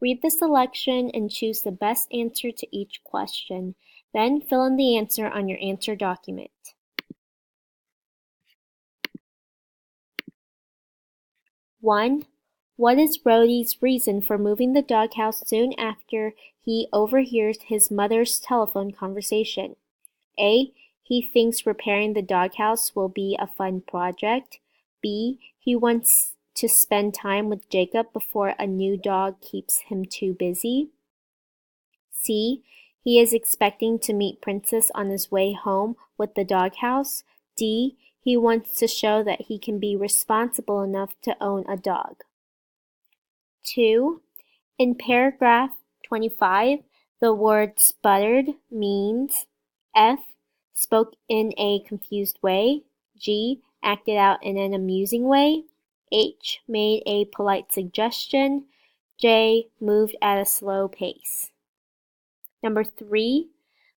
Read the selection and choose the best answer to each question. Then fill in the answer on your answer document. 1. What is Rhodey's reason for moving the doghouse soon after he overhears his mother's telephone conversation? A. He thinks repairing the doghouse will be a fun project. B. He wants to spend time with Jacob before a new dog keeps him too busy. C. He is expecting to meet Princess on his way home with the doghouse. D. He wants to show that he can be responsible enough to own a dog. 2. In paragraph 25, the word sputtered means F. Spoke in a confused way. G. Acted out in an amusing way. H. Made a polite suggestion. J. Moved at a slow pace. Number 3.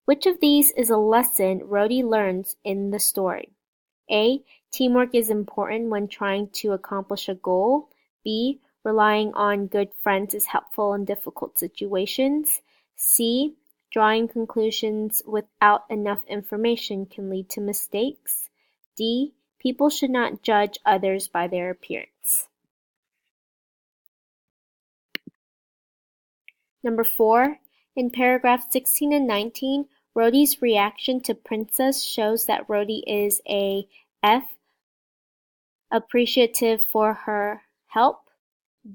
Which of these is a lesson Rhodey learns in the story? A. Teamwork is important when trying to accomplish a goal. B. Relying on good friends is helpful in difficult situations. C. Drawing conclusions without enough information can lead to mistakes. D. People should not judge others by their appearance. Number 4. In paragraphs 16 and 19, Rhodey's reaction to Princess shows that Rhodey is a F. Appreciative for her help.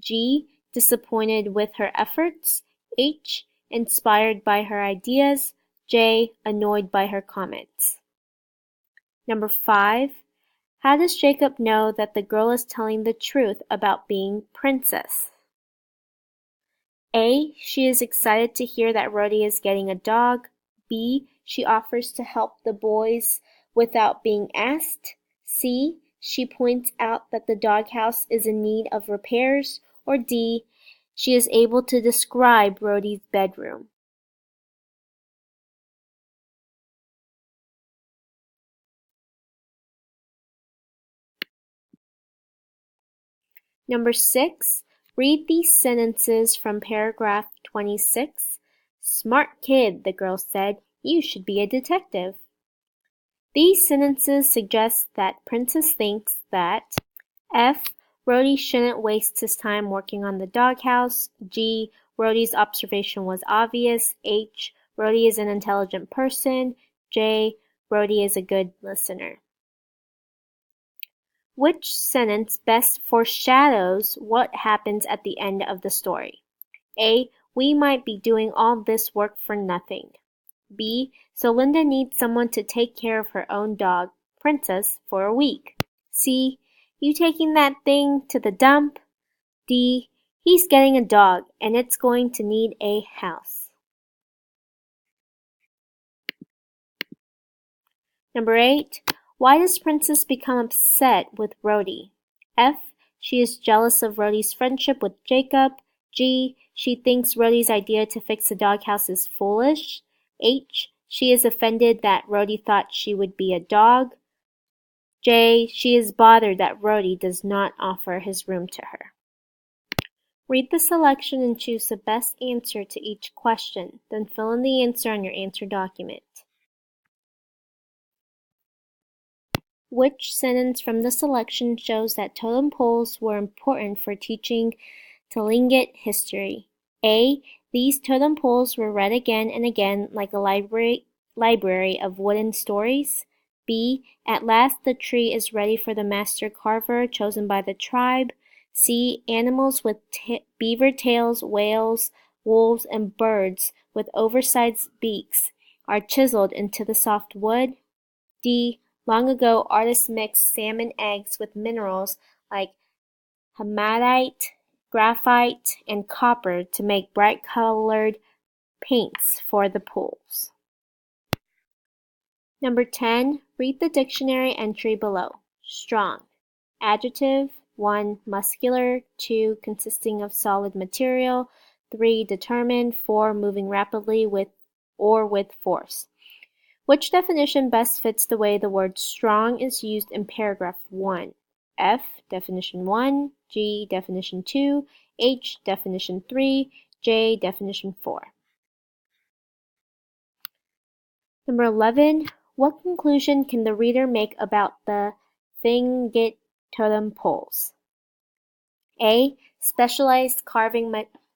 G. Disappointed with her efforts. H. Inspired by her ideas. J. Annoyed by her comments. Number 5. How does Jacob know that the girl is telling the truth about being Princess? A. She is excited to hear that Rhodey is getting a dog. B. She offers to help the boys without being asked. C. She points out that the doghouse is in need of repairs. Or D. She is able to describe Rhodey's bedroom. Number 6. Read these sentences from paragraph 26. Smart kid, the girl said. You should be a detective. These sentences suggest that Princess thinks that F. Rhodey shouldn't waste his time working on the doghouse. G. Rhodey's observation was obvious. H. Rhodey is an intelligent person. J. Rhodey is a good listener. Which sentence best foreshadows what happens at the end of the story? A. We might be doing all this work for nothing. B. So Linda needs someone to take care of her own dog, Princess, for a week. C. You taking that thing to the dump? D. He's getting a dog, and it's going to need a house. Number 8. Why does Princess become upset with Rhodey? F. She is jealous of Rhodey's friendship with Jacob. G. She thinks Rhodey's idea to fix the doghouse is foolish. H. She is offended that Rhodey thought she would be a dog. J. She is bothered that Rhodey does not offer his room to her. Read the selection and choose the best answer to each question. Then fill in the answer on your answer document. Which sentence from the selection shows that totem poles were important for teaching Tlingit history? A. These totem poles were read again and again like a library of wooden stories. B. At last the tree is ready for the master carver chosen by the tribe. C. Animals with beaver tails, whales, wolves, and birds with oversized beaks are chiseled into the soft wood. D. Long ago, artists mixed salmon eggs with minerals like hematite, graphite, and copper to make bright-colored paints for the poles. Number 10. Read the dictionary entry below. Strong. Adjective. 1. Muscular. 2. Consisting of solid material. 3. Determined. 4. Moving rapidly with force. Which definition best fits the way the word strong is used in paragraph 1? F. Definition 1. G. Definition 2. H. Definition 3. J. Definition 4. Number 11. What conclusion can the reader make about the Tlingit totem poles? A. Specialized carving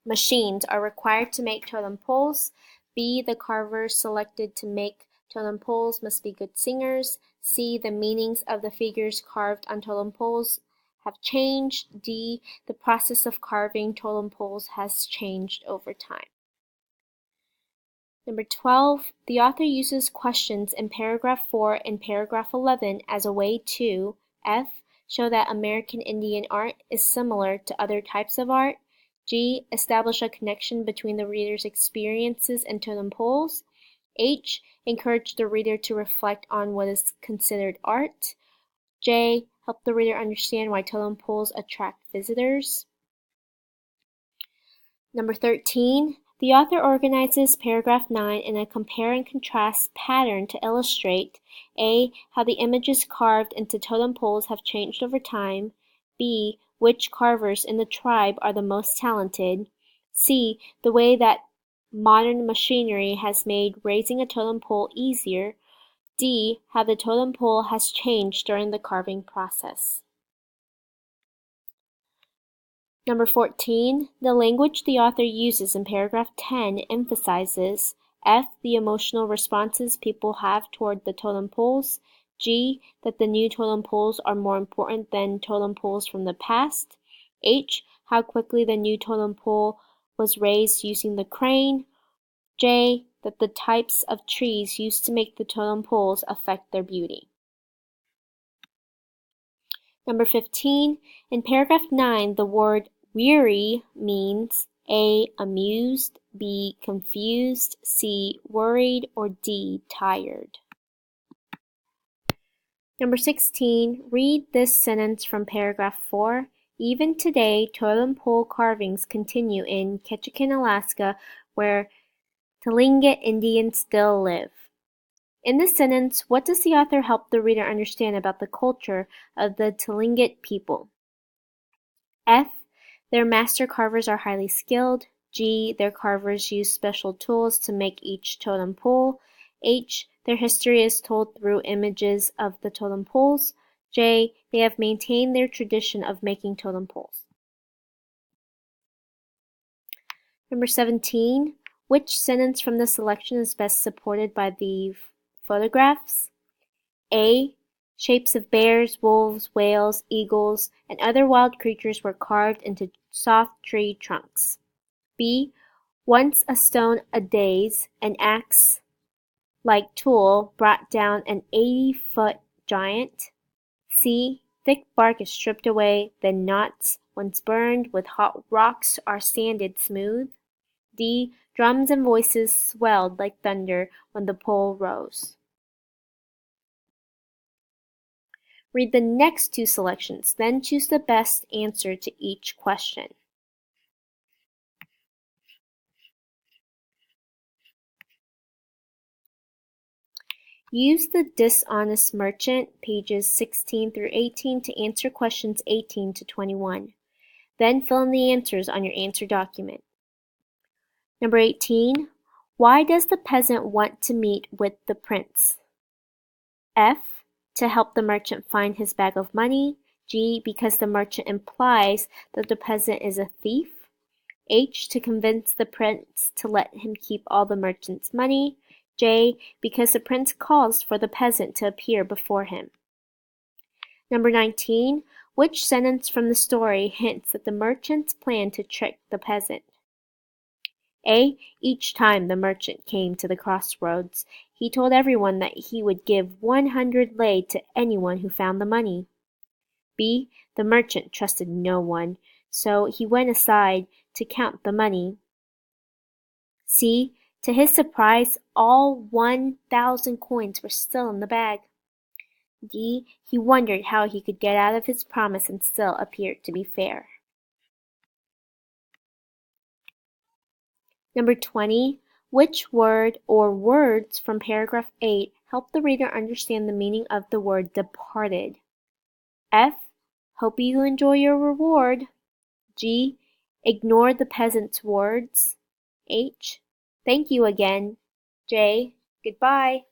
machines are required to make totem poles. B. The carvers selected to make totem poles must be good singers. C. The meanings of the figures carved on totem poles have changed. D. The process of carving totem poles has changed over time. Number 12. The author uses questions in paragraph 4 and paragraph 11 as a way to F. Show that American Indian art is similar to other types of art. G. Establish a connection between the reader's experiences and totem poles. H. Encourage the reader to reflect on what is considered art. J. Help the reader understand why totem poles attract visitors. Number 13. The author organizes paragraph 9 in a compare and contrast pattern to illustrate A. How the images carved into totem poles have changed over time. B. Which carvers in the tribe are the most talented. C. The way that modern machinery has made raising a totem pole easier. D. How the totem pole has changed during the carving process. Number 14. The language the author uses in paragraph 10 emphasizes F. The emotional responses people have toward the totem poles. G. That the new totem poles are more important than totem poles from the past. H. How quickly the new totem pole was raised using the crane. J. That the types of trees used to make the totem poles affect their beauty. Number 15. In paragraph 9, the word weary means A. Amused, B. Confused, C. Worried, or D. Tired. Number 16. Read this sentence from paragraph 4. Even today, totem pole carvings continue in Ketchikan, Alaska, where Tlingit Indians still live. In this sentence, what does the author help the reader understand about the culture of the Tlingit people? F. Their master carvers are highly skilled. G. Their carvers use special tools to make each totem pole. H. Their history is told through images of the totem poles. J. They have maintained their tradition of making totem poles. Number 17. Which sentence from the selection is best supported by the photographs? A. Shapes of bears, wolves, whales, eagles, and other wild creatures were carved into soft tree trunks. B. Once a stone a days, an axe-like tool brought down an 80-foot giant. C. Thick bark is stripped away, then knots, once burned with hot rocks, are sanded smooth. D. Drums and voices swelled like thunder when the pole rose. Read the next two selections, then choose the best answer to each question. Use the dishonest merchant, pages 16 through 18, to answer questions 18 to 21. Then fill in the answers on your answer document. Number 18. Why does the peasant want to meet with the prince? F. To help the merchant find his bag of money. G. Because the merchant implies that the peasant is a thief. H. To convince the prince to let him keep all the merchant's money. J. Because the prince calls for the peasant to appear before him. Number 19. Which sentence from the story hints at the merchant's plan to trick the peasant? A. Each time the merchant came to the crossroads, he told everyone that he would give 100 lei to anyone who found the money. B. The merchant trusted no one, so he went aside to count the money. C. To his surprise, all 1,000 coins were still in the bag. D. He wondered how he could get out of his promise and still appear to be fair. Number 20. Which word or words from paragraph 8 help the reader understand the meaning of the word departed? F. Hope you enjoy your reward. G. Ignore the peasant's words. H. Thank you again. J. Goodbye.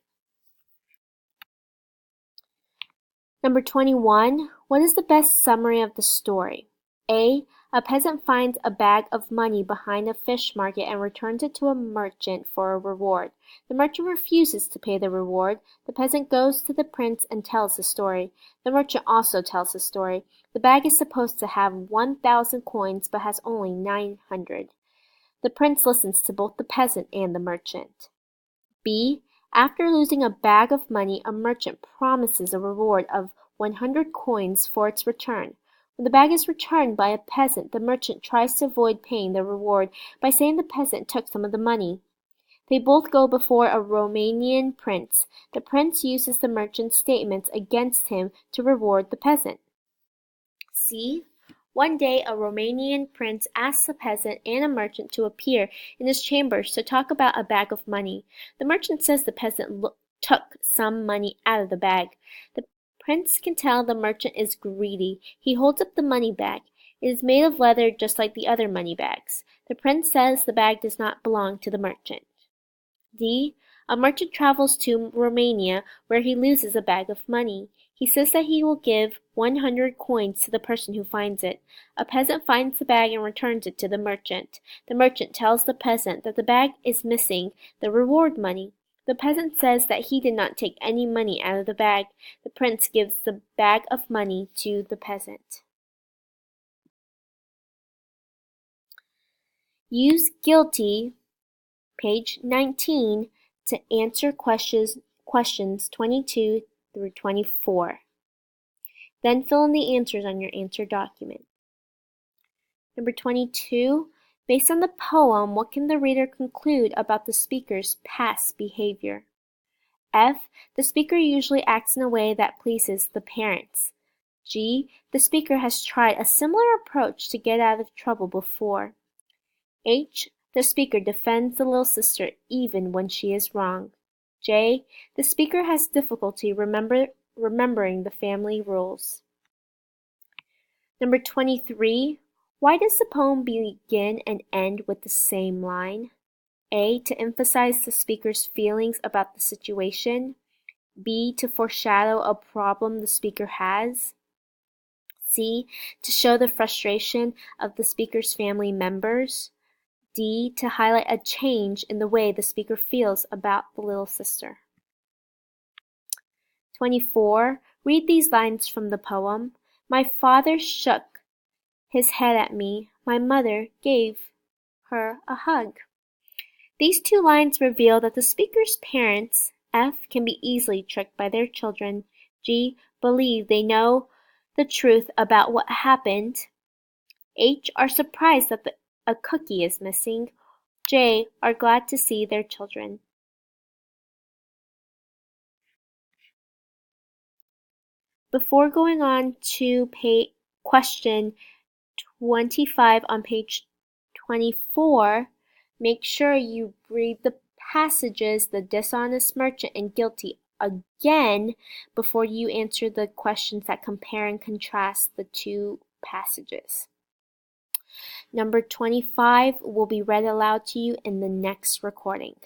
Number 21. What is the best summary of the story? A. A peasant finds a bag of money behind a fish market and returns it to a merchant for a reward. The merchant refuses to pay the reward. The peasant goes to the prince and tells the story. The merchant also tells the story. The bag is supposed to have 1,000 coins but has only 900. The prince listens to both the peasant and the merchant. B. After losing a bag of money, a merchant promises a reward of 100 coins for its return. When the bag is returned by a peasant, the merchant tries to avoid paying the reward by saying the peasant took some of the money. They both go before a Romanian prince. The prince uses the merchant's statements against him to reward the peasant. C. One day a Romanian prince asks a peasant and a merchant to appear in his chambers to talk about a bag of money. The merchant says the peasant took some money out of the bag. The prince can tell the merchant is greedy. He holds up the money bag. It is made of leather just like the other money bags. The prince says the bag does not belong to the merchant. D. A merchant travels to Romania where he loses a bag of money. He says that he will give 100 coins to the person who finds it. A peasant finds the bag and returns it to the merchant. The merchant tells the peasant that the bag is missing the reward money. The peasant says that he did not take any money out of the bag. The prince gives the bag of money to the peasant. Use guilty, page 19, to answer questions 22 through 24. Then fill in the answers on your answer document. Number 22. Based on the poem, what can the reader conclude about the speaker's past behavior? F. The speaker usually acts in a way that pleases the parents. G. The speaker has tried a similar approach to get out of trouble before. H. The speaker defends the little sister even when she is wrong. J. The speaker has difficulty remembering the family rules. Number 23. Why does the poem begin and end with the same line? A. To emphasize the speaker's feelings about the situation. B. To foreshadow a problem the speaker has. C. To show the frustration of the speaker's family members. D. To highlight a change in the way the speaker feels about the little sister. 24. Read these lines from the poem. My father shook his head at me. My mother gave her a hug. These two lines reveal that the speaker's parents, F, can be easily tricked by their children. G, believe they know the truth about what happened. H, are surprised that a cookie is missing. J, are glad to see their children. Before going on to question 25 on page 24, make sure you read the passages, the dishonest merchant and guilty, again before you answer the questions that compare and contrast the two passages. Number 25 will be read aloud to you in the next recording.